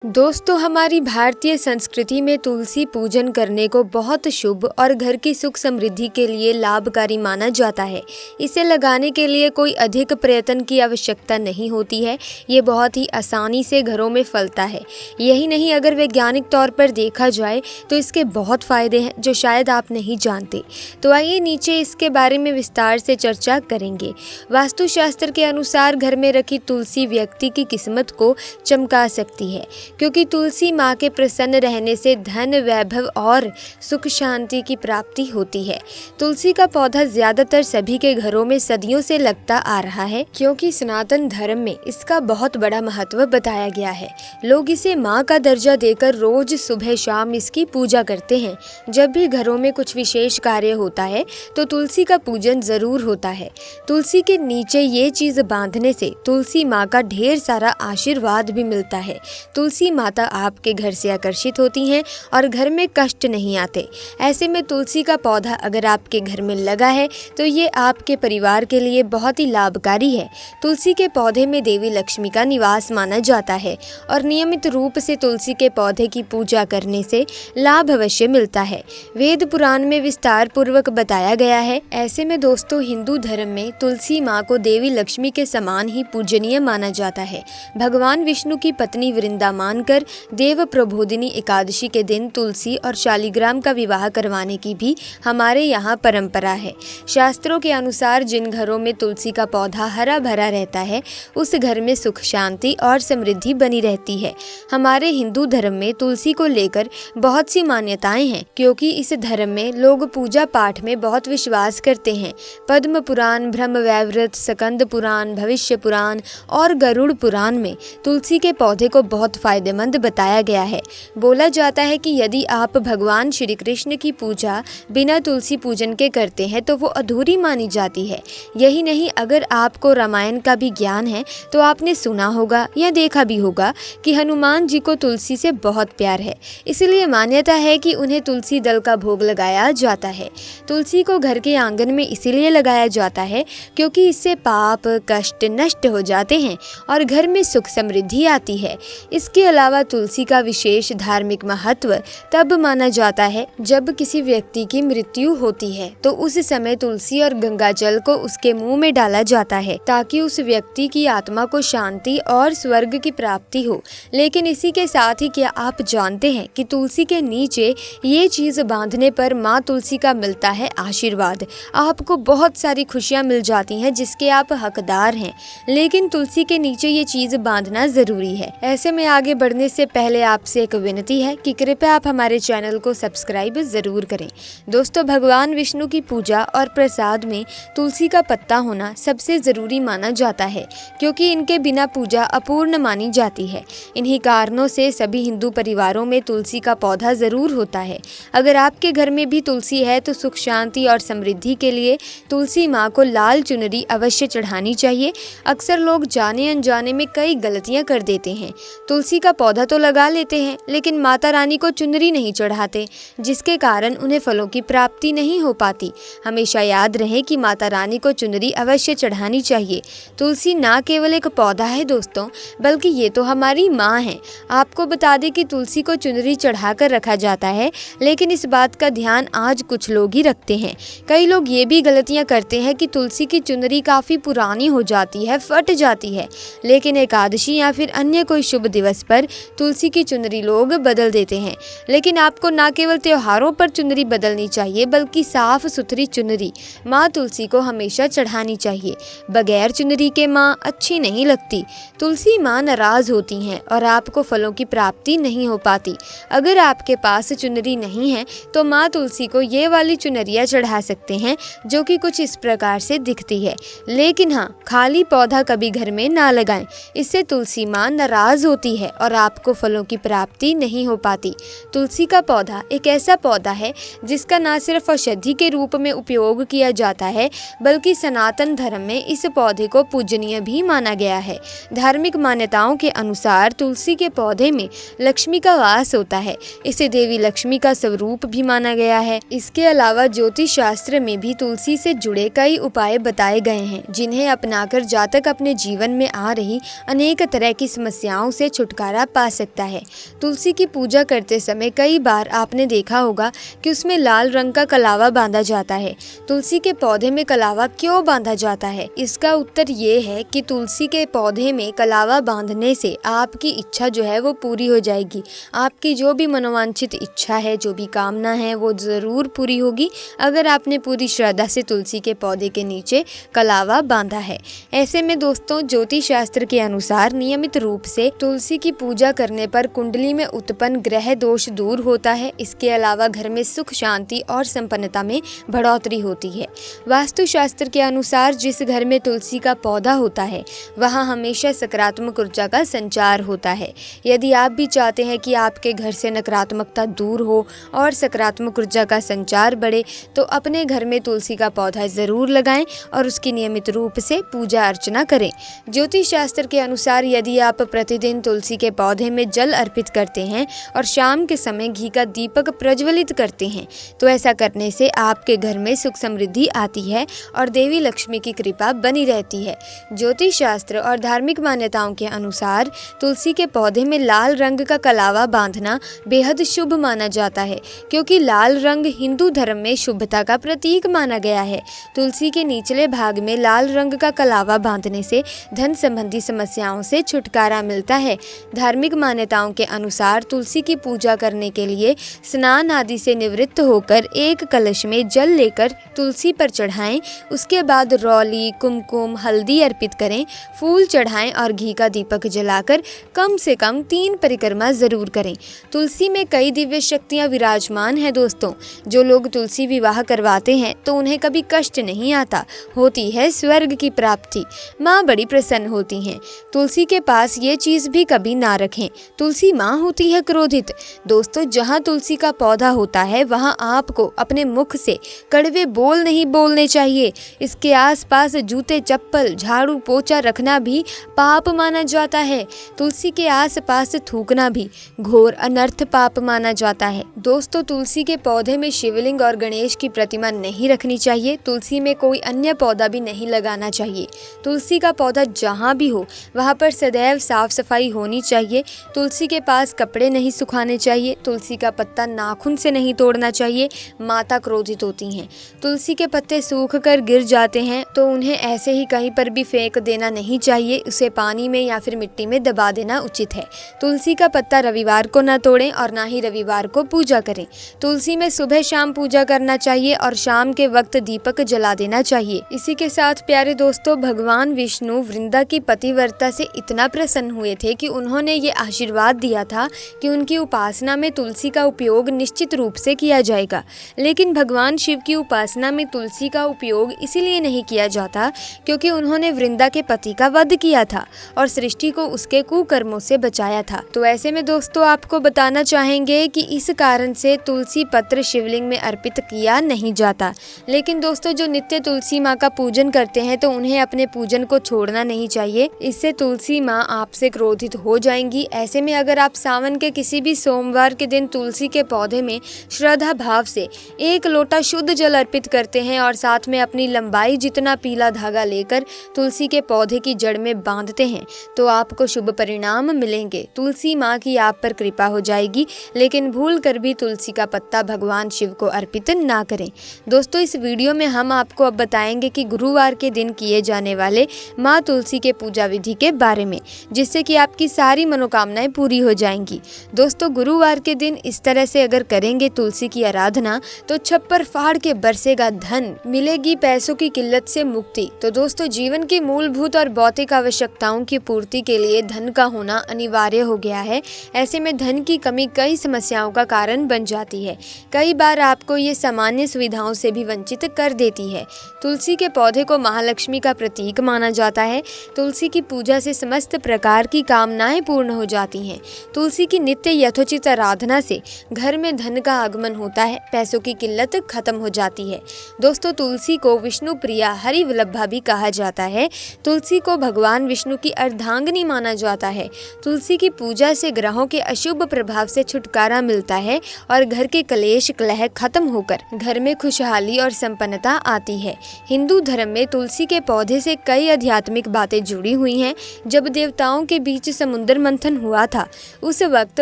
दोस्तों, हमारी भारतीय संस्कृति में तुलसी पूजन करने को बहुत शुभ और घर की सुख समृद्धि के लिए लाभकारी माना जाता है। इसे लगाने के लिए कोई अधिक प्रयत्न की आवश्यकता नहीं होती है। ये बहुत ही आसानी से घरों में फलता है। यही नहीं, अगर वैज्ञानिक तौर पर देखा जाए तो इसके बहुत फ़ायदे हैं जो शायद आप नहीं जानते। तो आइए नीचे इसके बारे में विस्तार से चर्चा करेंगे। वास्तुशास्त्र के अनुसार घर में रखी तुलसी व्यक्ति की किस्मत को चमका सकती है, क्योंकि तुलसी माँ के प्रसन्न रहने से धन, वैभव और सुख शांति की प्राप्ति होती है। तुलसी का पौधा ज्यादातर सभी के घरों में सदियों से लगता आ रहा है, क्योंकि सनातन धर्म में इसका बहुत बड़ा महत्व बताया गया है। लोग इसे माँ का दर्जा देकर रोज सुबह शाम इसकी पूजा करते हैं। जब भी घरों में कुछ विशेष कार्य होता है तो तुलसी का पूजन जरूर होता है। तुलसी के नीचे ये चीज बांधने से तुलसी माँ का ढेर सारा आशीर्वाद भी मिलता है। तुलसी माता आपके घर से आकर्षित होती हैं और घर में कष्ट नहीं आते। ऐसे में तुलसी का पौधा अगर आपके घर में लगा है तो ये आपके परिवार के लिए बहुत ही लाभकारी है। तुलसी के पौधे में देवी लक्ष्मी का निवास माना जाता है और नियमित रूप से तुलसी के पौधे की पूजा करने से लाभ अवश्य मिलता है। वेद पुराण में विस्तार पूर्वक बताया गया है। ऐसे में दोस्तों, हिंदू धर्म में तुलसी माँ को देवी लक्ष्मी के समान ही पूजनीय माना जाता है। भगवान विष्णु की पत्नी वृंदा मानकर देव प्रबोधिनी एकादशी के दिन तुलसी और शालिग्राम का विवाह करवाने की भी हमारे यहाँ परंपरा है। शास्त्रों के अनुसार जिन घरों में तुलसी का पौधा हरा भरा रहता है उस घर में सुख, शांति और समृद्धि बनी रहती है। हमारे हिंदू धर्म में तुलसी को लेकर बहुत सी मान्यताएं हैं, क्योंकि इस धर्म में लोग पूजा पाठ में बहुत विश्वास करते हैं। पद्म पुराण, ब्रह्म वैवर्त, स्कंद पुराण, भविष्य पुराण और गरुड़ पुराण में तुलसी के पौधे को बहुत फायदेमंद बताया गया है। बोला जाता है कि यदि आप भगवान श्री कृष्ण की पूजा बिना तुलसी पूजन के करते हैं तो वो अधूरी मानी जाती है। यही नहीं, अगर आपको रामायण का भी ज्ञान है तो आपने सुना होगा या देखा भी होगा कि हनुमान जी को तुलसी से बहुत प्यार है। इसलिए मान्यता है कि उन्हें तुलसी दल का भोग लगाया जाता है। तुलसी को घर के आंगन में इसीलिए लगाया जाता है क्योंकि इससे पाप, कष्ट नष्ट हो जाते हैं और घर में सुख समृद्धि आती है। इसके अलावा तुलसी का विशेष धार्मिक महत्व तब माना जाता है जब किसी व्यक्ति की मृत्यु होती है तो उस समय तुलसी और गंगा जल को उसके मुंह में डाला जाता है, ताकि उस व्यक्ति की आत्मा को शांति और स्वर्ग की प्राप्ति हो। लेकिन इसी के साथ ही क्या आप जानते हैं कि तुलसी के नीचे ये चीज बांधने पर माँ तुलसी का मिलता है आशीर्वाद। आपको बहुत सारी खुशियाँ मिल जाती हैं जिसके आप हकदार हैं, लेकिन तुलसी के नीचे ये चीज बांधना जरूरी है। ऐसे में आगे बढ़ने से पहले आपसे एक विनती है कि कृपया आप हमारे चैनल को सब्सक्राइब जरूर करें। दोस्तों, भगवान विष्णु की पूजा और प्रसाद में तुलसी का पत्ता होना सबसे जरूरी माना जाता है, क्योंकि इनके बिना पूजा अपूर्ण मानी जाती है। इन्हीं कारणों से सभी हिंदू परिवारों में तुलसी का पौधा जरूर होता है। अगर आपके घर में भी तुलसी है तो सुख, शांति और समृद्धि के लिए तुलसी माँ को लाल चुनरी अवश्य चढ़ानी चाहिए। अक्सर लोग जाने अनजाने में कई गलतियाँ कर देते हैं। तुलसी का पौधा तो लगा लेते हैं लेकिन माता रानी को चुनरी नहीं चढ़ाते, जिसके कारण उन्हें फलों की प्राप्ति नहीं हो पाती। हमेशा याद रहे कि माता रानी को चुनरी अवश्य चढ़ानी चाहिए। तुलसी ना केवल एक पौधा है दोस्तों, बल्कि ये तो हमारी माँ है। आपको बता दें कि तुलसी को चुनरी चढ़ाकर रखा जाता है, लेकिन इस बात का ध्यान आज कुछ लोग ही रखते हैं। कई लोग ये भी गलतियाँ करते हैं कि तुलसी की चुनरी काफ़ी पुरानी हो जाती है, फट जाती है, लेकिन एकादशी या फिर अन्य कोई शुभ दिवस पर तुलसी की चुनरी लोग बदल देते हैं। लेकिन आपको ना केवल त्योहारों पर चुनरी बदलनी चाहिए, बल्कि साफ सुथरी चुनरी माँ तुलसी को हमेशा चढ़ानी चाहिए। बगैर चुनरी के माँ अच्छी नहीं लगती। तुलसी माँ नाराज होती हैं और आपको फलों की प्राप्ति नहीं हो पाती। अगर आपके पास चुनरी नहीं है तो माँ तुलसी को ये वाली चुनरिया चढ़ा सकते हैं, जो कि कुछ इस प्रकार से दिखती है। लेकिन हाँ, खाली पौधा कभी घर में ना लगाएं, इससे तुलसी माँ नाराज होती है और आपको फलों की प्राप्ति नहीं हो पाती। तुलसी का पौधा एक ऐसा पौधा है जिसका ना सिर्फ औषधि के रूप में उपयोग किया जाता है, बल्कि सनातन धर्म में इस पौधे को पूजनीय भी माना गया है। धार्मिक मान्यताओं के अनुसार तुलसी के पौधे में लक्ष्मी का वास होता है। इसे देवी लक्ष्मी का स्वरूप भी माना गया है। इसके अलावा ज्योतिष शास्त्र में भी तुलसी से जुड़े कई उपाय बताए गए हैं, जिन्हें अपनाकर जातक अपने जीवन में आ रही अनेक तरह की समस्याओं से छुटकारा छुटकारा पा सकता है। तुलसी की पूजा करते समय कई बार आपने देखा होगा कि उसमें लाल रंग का कलावा बांधा जाता है। तुलसी के पौधे में कलावा क्यों बांधा जाता है? इसका उत्तर ये है कि तुलसी के पौधे में कलावा बांधने से आपकी इच्छा जो है वो पूरी हो जाएगी। आपकी जो भी मनोवांछित इच्छा है, जो भी कामना है, वो ज़रूर पूरी होगी अगर आपने पूरी श्रद्धा से तुलसी के पौधे के नीचे कलावा बांधा है। ऐसे में दोस्तों, ज्योतिष शास्त्र के अनुसार नियमित रूप से तुलसी की पूजा करने पर कुंडली में उत्पन्न ग्रह दोष दूर होता है। इसके अलावा घर में सुख, शांति और संपन्नता में बढ़ोतरी होती है। वास्तु शास्त्र के अनुसार जिस घर में तुलसी का पौधा होता है वहाँ हमेशा सकारात्मक ऊर्जा का संचार होता है। यदि आप भी चाहते हैं कि आपके घर से नकारात्मकता दूर हो और सकारात्मक ऊर्जा का संचार बढ़े, तो अपने घर में तुलसी का पौधा ज़रूर लगाएं और उसकी नियमित रूप से पूजा अर्चना करें। ज्योतिष शास्त्र के अनुसार यदि आप प्रतिदिन तुलसी के पौधे में जल अर्पित करते हैं और शाम के समय घी का दीपक प्रज्वलित करते हैं, तो ऐसा करने से आपके घर में सुख समृद्धि आती है और देवी लक्ष्मी की कृपा बनी रहती है। ज्योतिष शास्त्र और धार्मिक मान्यताओं के अनुसार तुलसी के पौधे में लाल रंग का कलावा बांधना बेहद शुभ माना जाता है, क्योंकि लाल रंग हिंदू धर्म में शुभता का प्रतीक माना गया है। तुलसी के निचले भाग में लाल रंग का कलावा बांधने से धन संबंधी समस्याओं से छुटकारा मिलता है। धार्मिक मान्यताओं के अनुसार तुलसी की पूजा करने के लिए स्नान आदि से निवृत्त होकर एक कलश में जल लेकर तुलसी पर चढ़ाएं। उसके बाद रौली, कुमकुम, हल्दी अर्पित करें, फूल चढ़ाएं और घी का दीपक जलाकर कम से कम 3 परिक्रमा जरूर करें। तुलसी में कई दिव्य शक्तियां विराजमान हैं दोस्तों। जो लोग तुलसी विवाह करवाते हैं तो उन्हें कभी कष्ट नहीं आता, होती है स्वर्ग की प्राप्ति। माँ बड़ी प्रसन्न होती हैं। तुलसी के पास ये चीज़ भी कभी ना रखें। तुलसी माँ होती है क्रोधित। दोस्तों, जहाँ तुलसी का पौधा होता है वहाँ आपको अपने मुख से कड़वे बोल नहीं बोलने चाहिए। इसके आसपास जूते, चप्पल, झाड़ू, पोछा रखना भी पाप माना जाता है। तुलसी के आसपास थूकना भी घोर अनर्थ पाप माना जाता है। दोस्तों, तुलसी के पौधे में शिवलिंग और गणेश की प्रतिमा नहीं रखनी चाहिए। तुलसी में कोई अन्य पौधा भी नहीं लगाना चाहिए। तुलसी का पौधा जहाँ भी हो वहाँ पर सदैव साफ सफाई होनी चाहिए। तुलसी के पास कपड़े नहीं सुखाने चाहिए। तुलसी का पत्ता नाखून से नहीं तोड़ना चाहिए, माता क्रोधित होती हैं। तुलसी के पत्ते सूख कर गिर जाते हैं तो उन्हें ऐसे ही कहीं पर भी फेंक देना नहीं चाहिए। उसे पानी में या फिर मिट्टी में दबा देना उचित है। तुलसी का पत्ता रविवार को न तोड़ें और ना ही रविवार को पूजा करें। तुलसी में सुबह शाम पूजा करना चाहिए और शाम के वक्त दीपक जला देना चाहिए। इसी के साथ प्यारे दोस्तों, भगवान विष्णु वृंदा की पतिव्रता से इतना प्रसन्न हुए थे कि उन्होंने ये आशीर्वाद दिया था कि उनकी उपासना में तुलसी का उपयोग निश्चित रूप से किया जाएगा। लेकिन भगवान शिव की उपासना में तुलसी का उपयोग इसीलिए नहीं किया जाता क्योंकि उन्होंने वृंदा के पति का वध किया था और सृष्टि को उसके कुकर्मों से बचाया था। तो ऐसे में दोस्तों, आपको बताना चाहेंगे कि इस कारण से तुलसी पत्र शिवलिंग में अर्पित किया नहीं जाता। लेकिन दोस्तों, जो नित्य तुलसी माँ का पूजन करते हैं तो उन्हें अपने पूजन को छोड़ना नहीं चाहिए। इससे तुलसी माँ आपसे क्रोधित हो जाएंगी। ऐसे में अगर आप सावन के किसी भी सोमवार के दिन तुलसी के पौधे में श्रद्धा भाव से 1 लोटा शुद्ध जल अर्पित करते हैं और साथ में अपनी लंबाई जितना पीला धागा लेकर तुलसी के पौधे की जड़ में बांधते हैं तो आपको शुभ परिणाम मिलेंगे। तुलसी माँ की आप पर कृपा हो जाएगी। लेकिन भूल कर भी तुलसी का पत्ता भगवान शिव को अर्पित ना करें। दोस्तों, इस वीडियो में हम आपको अब बताएंगे कि गुरुवार के दिन किए जाने वाले माँ तुलसी के पूजा विधि के बारे में, जिससे कि आपकी सारी मनोकामनाएं पूरी हो जाएंगी। दोस्तों, गुरुवार के दिन इस तरह से अगर करेंगे तुलसी की आराधना तो छप्पर फाड़ के बरसेगा धन, मिलेगी पैसों की किल्लत से मुक्ति। तो दोस्तों, जीवन की मूलभूत और भौतिक आवश्यकताओं की पूर्ति के लिए धन का होना अनिवार्य हो गया है। ऐसे में धन की कमी कई समस्याओं का कारण बन जाती है। कई बार आपको ये सामान्य सुविधाओं से भी वंचित कर देती है। तुलसी के पौधे को महालक्ष्मी का प्रतीक माना जाता है। तुलसी की पूजा से समस्त प्रकार की कामनाएं पूर्ण हो जाती हैं। तुलसी की नित्य यथोचित आराधना से घर में धन का आगमन होता है, पैसों की किल्लत खत्म हो जाती है। दोस्तों, तुलसी को विष्णु प्रिया हरि वल्लभा भी कहा जाता है। तुलसी को भगवान विष्णु की अर्धांगिनी माना जाता है। तुलसी की पूजा से ग्रहों के अशुभ प्रभाव से छुटकारा मिलता है और घर के कलेश कलह खत्म होकर घर में खुशहाली और संपन्नता आती है। हिंदू धर्म में तुलसी के पौधे से कई आध्यात्मिक बातें जुड़ी हुई हैं। जब देवताओं के बीच समुद्र मंथन हुआ था, उस वक्त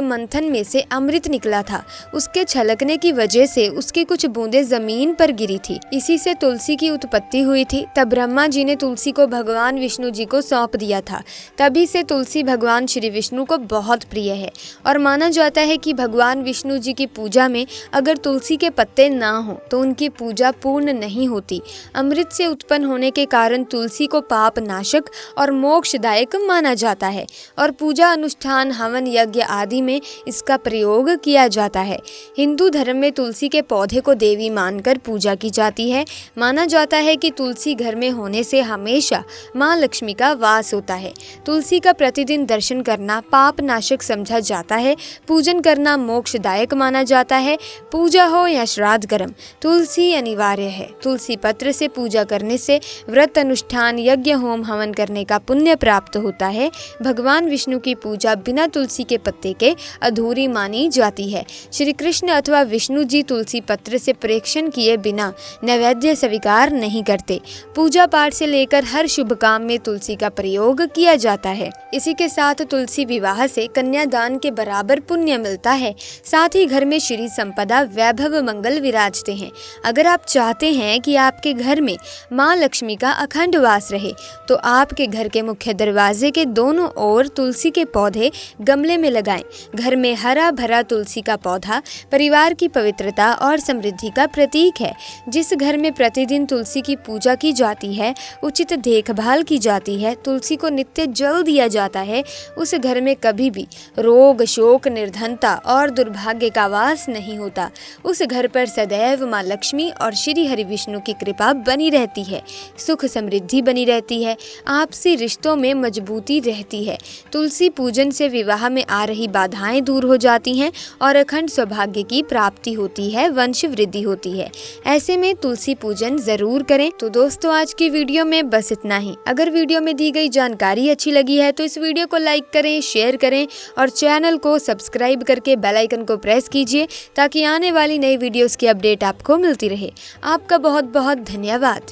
मंथन में से अमृत निकला था। उसके छलकने की वजह से उसकी कुछ बूंदें जमीन पर गिरी थी। इसी से तुलसी की उत्पत्ति हुई थी। तब ब्रह्मा जी ने तुलसी को भगवान विष्णु जी को सौंप दिया था। तभी से तुलसी भगवान श्री विष्णु को बहुत प्रिय है और माना जाता है कि भगवान विष्णु जी की पूजा में अगर तुलसी के पत्ते ना हो तो उनकी पूजा पूर्ण नहीं होती। अमृत से उत्पन्न होने के कारण तुलसी को पाप नाशक और मोक्षदायक माना जाता है और पूजा अनुष्ठान, हवन, यज्ञ आदि में इसका प्रयोग किया जाता है। हिंदू धर्म में तुलसी के पौधे को देवी मानकर पूजा की जाती है। माना जाता है कि तुलसी घर में होने से हमेशा माँ लक्ष्मी का वास होता है। तुलसी का प्रतिदिन दर्शन करना पाप नाशक समझा जाता है। पूजन करना मोक्षदायक माना जाता है। पूजा हो या श्राद्ध कर्म, तुलसी अनिवार्य है। तुलसी पत्र से पूजा करने से व्रत, अनुष्ठान, यज्ञ, होम, हवन करने का पुण्य प्राप्त होता है। भगवान विष्णु की पूजा बिना तुलसी के पत्ते के अधूरी मानी जाती है। श्री कृष्ण अथवा विष्णु जी तुलसी पत्र से प्रेक्षण किए बिना नैवेद्य स्वीकार नहीं करते। पूजा पाठ से लेकर हर शुभ काम में तुलसी का प्रयोग किया जाता है। इसी के साथ तुलसी विवाह से कन्यादान के बराबर पुण्य मिलता है। साथ ही घर में श्री संपदा, वैभव, मंगल विराजते हैं। अगर आप चाहते हैं कि आपके घर में माँ लक्ष्मी का अखंड वास रहे तो आपके घर के मुख्य दरवाजे के दोनों ओर तुलसी के पौधे गमले में लगाएं। घर में हरा भरा तुलसी का पौधा परिवार की पवित्रता और समृद्धि का प्रतीक है। जिस घर में प्रतिदिन तुलसी की पूजा की जाती है, उचित देखभाल की जाती है, तुलसी को नित्य जल दिया जाता है, उस घर में कभी भी रोग, शोक, निर्धनता और दुर्भाग्य का वास नहीं होता। उस घर पर सदैव माँ लक्ष्मी और श्री हरि विष्णु की कृपा बनी रहती है। सुख समृद्धि बनी रहती है। आपसी रिश्तों में मजबूती रहती है। तुलसी पूजन से विवाह में आ रही बाधाएं दूर हो जाती हैं और अखंड सौभाग्य की प्राप्ति होती है, वंश वृद्धि होती है। ऐसे में तुलसी पूजन जरूर करें। तो दोस्तों, आज की वीडियो में बस इतना ही। अगर वीडियो में दी गई जानकारी अच्छी लगी है तो इस वीडियो को लाइक करें, शेयर करें और चैनल को सब्सक्राइब करके बेल आइकन को प्रेस कीजिए ताकि आने वाली नई वीडियोस की अपडेट आपको मिलती रहे। आपका बहुत बहुत धन्यवाद।